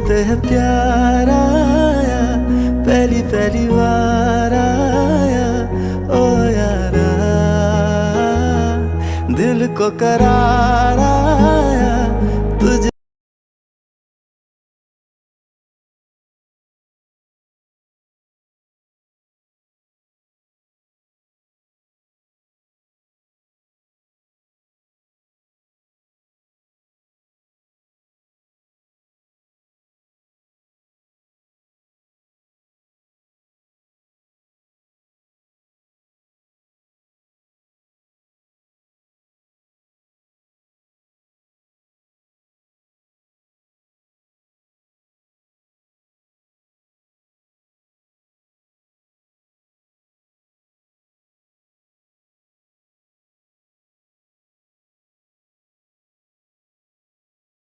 पे है प्यार आया, पहली पहली बार आया ओ यारा, दिल को करार आया,